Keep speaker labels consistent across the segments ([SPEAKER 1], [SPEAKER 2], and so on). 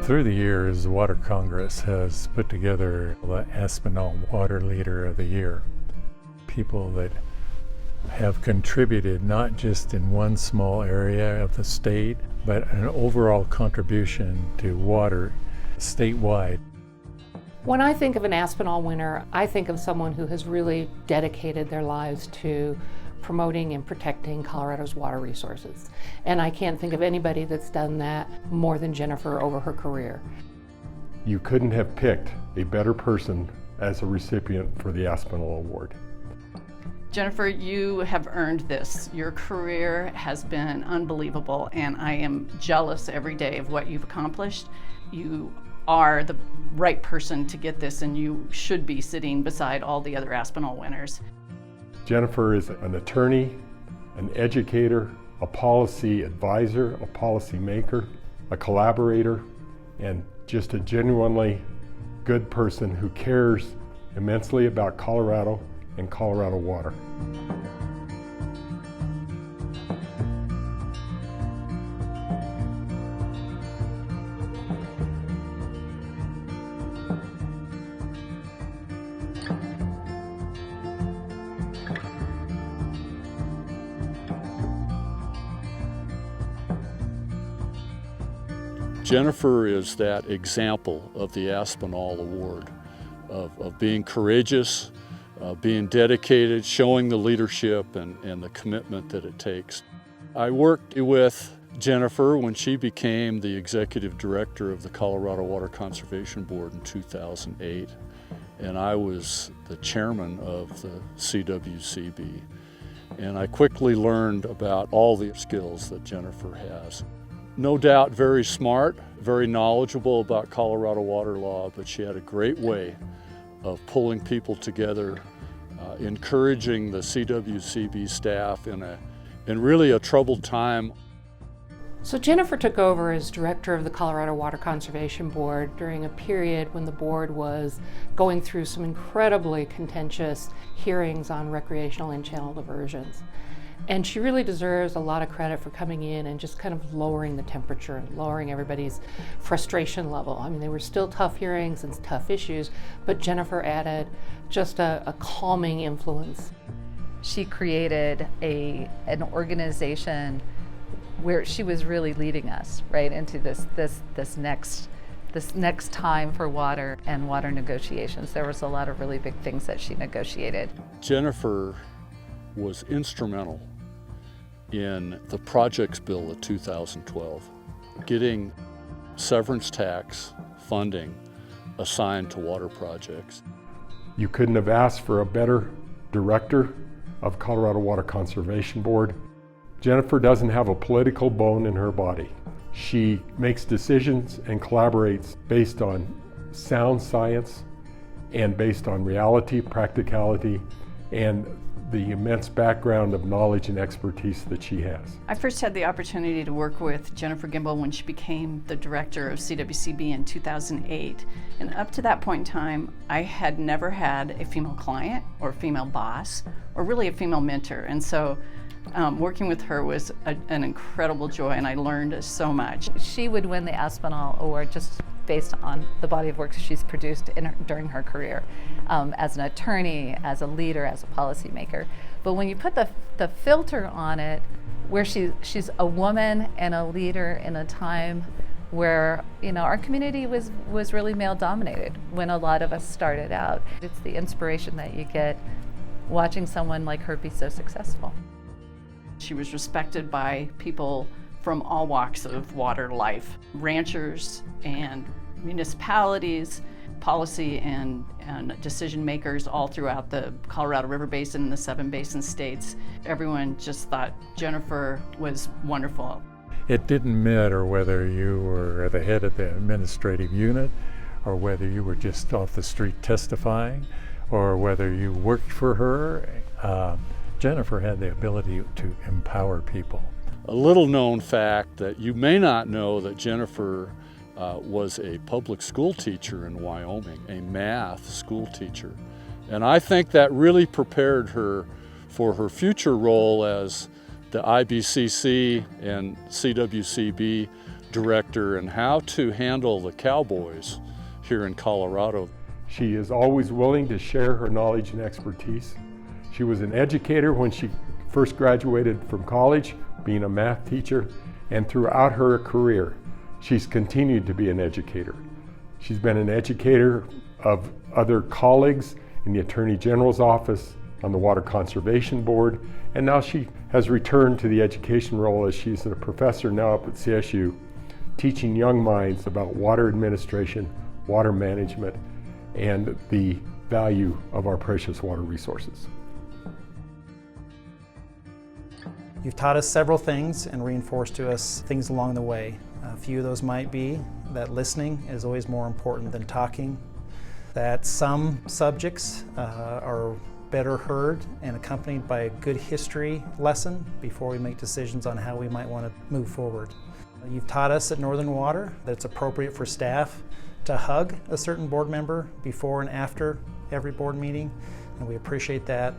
[SPEAKER 1] Through the years, the Water Congress has put together the Aspinall Water Leader of the Year. People that have contributed not just in one small area of the state, but an overall contribution to water statewide.
[SPEAKER 2] When I think of an Aspinall winner, I think of someone who has really dedicated their lives to promoting and protecting Colorado's water resources. And I can't think of anybody that's done that more than Jennifer over her career.
[SPEAKER 3] You couldn't have picked a better person as a recipient for the Aspinall Award.
[SPEAKER 4] Jennifer, you have earned this. Your career has been unbelievable, and I am jealous every day of what you've accomplished. You are the right person to get this, and you should be sitting beside all the other Aspinall winners.
[SPEAKER 3] Jennifer is an attorney, an educator, a policy advisor, a policy maker, a collaborator, and just a genuinely good person who cares immensely about Colorado and Colorado water.
[SPEAKER 5] Jennifer is that example of the Aspinall Award, of being courageous, being dedicated, showing the leadership and the commitment that it takes. I worked with Jennifer when she became the executive director of the Colorado Water Conservation Board in 2008, and I was the chairman of the CWCB. And I quickly learned about all the skills that Jennifer has. No doubt very smart, very knowledgeable about Colorado water law, but she had a great way of pulling people together, encouraging the CWCB staff in really a troubled time.
[SPEAKER 2] So Jennifer took over as director of the Colorado Water Conservation Board during a period when the board was going through some incredibly contentious hearings on recreational in-channel diversions. And she really deserves a lot of credit for coming in and just kind of lowering the temperature and lowering everybody's frustration level. I mean, they were still tough hearings and tough issues, but Jennifer added just a calming influence.
[SPEAKER 6] She created an organization where she was really leading us right into this next time for water and water negotiations. There was a lot of really big things that she negotiated.
[SPEAKER 5] Jennifer was instrumental in the projects bill of 2012, getting severance tax funding assigned to water projects.
[SPEAKER 3] You couldn't have asked for a better director of Colorado Water Conservation Board. Jennifer doesn't have a political bone in her body. She makes decisions and collaborates based on sound science and based on reality, practicality, and the immense background of knowledge and expertise that she has.
[SPEAKER 4] I first had the opportunity to work with Jennifer Gimbel when she became the director of CWCB in 2008. And up to that point in time, I had never had a female client or a female boss or really a female mentor. And so working with her was an incredible joy, and I learned so much.
[SPEAKER 6] She would win the Aspinall Award just based on the body of work she's produced during her career as an attorney, as a leader, as a policymaker. But when you put the filter on it, where she's a woman and a leader in a time where our community was really male dominated when a lot of us started out. It's the inspiration that you get watching someone like her be so successful.
[SPEAKER 4] She was respected by people from all walks of water life, ranchers and municipalities, policy and decision makers all throughout the Colorado River Basin and the 7 basin states. Everyone just thought Jennifer was wonderful.
[SPEAKER 1] It didn't matter whether you were the head of the administrative unit or whether you were just off the street testifying or whether you worked for her. Jennifer had the ability to empower people.
[SPEAKER 5] A little known fact that you may not know, that Jennifer was a public school teacher in Wyoming, a math school teacher. And I think that really prepared her for her future role as the IBCC and CWCB director and how to handle the cowboys here in Colorado.
[SPEAKER 3] She is always willing to share her knowledge and expertise. She was an educator when she first graduated from college, being a math teacher, and throughout her career, she's continued to be an educator. She's been an educator of other colleagues in the Attorney General's office, on the Water Conservation Board, and now she has returned to the education role as she's a professor now up at CSU, teaching young minds about water administration, water management, and the value of our precious water resources.
[SPEAKER 7] You've taught us several things and reinforced to us things along the way. A few of those might be that listening is always more important than talking, that some subjects are better heard and accompanied by a good history lesson before we make decisions on how we might want to move forward. You've taught us at Northern Water that it's appropriate for staff to hug a certain board member before and after every board meeting, and we appreciate that.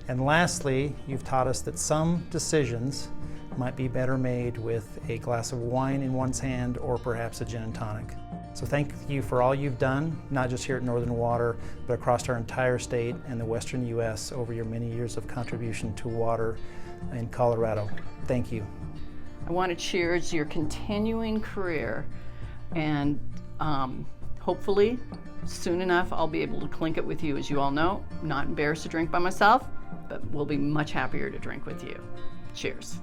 [SPEAKER 7] And lastly, you've taught us that some decisions might be better made with a glass of wine in one's hand or perhaps a gin and tonic. So thank you for all you've done, not just here at Northern Water, but across our entire state and the Western U.S. over your many years of contribution to water in Colorado. Thank you.
[SPEAKER 4] I want to cheers your continuing career, and hopefully soon enough I'll be able to clink it with you. As you all know, I'm not embarrassed to drink by myself, but we'll be much happier to drink with you. Cheers.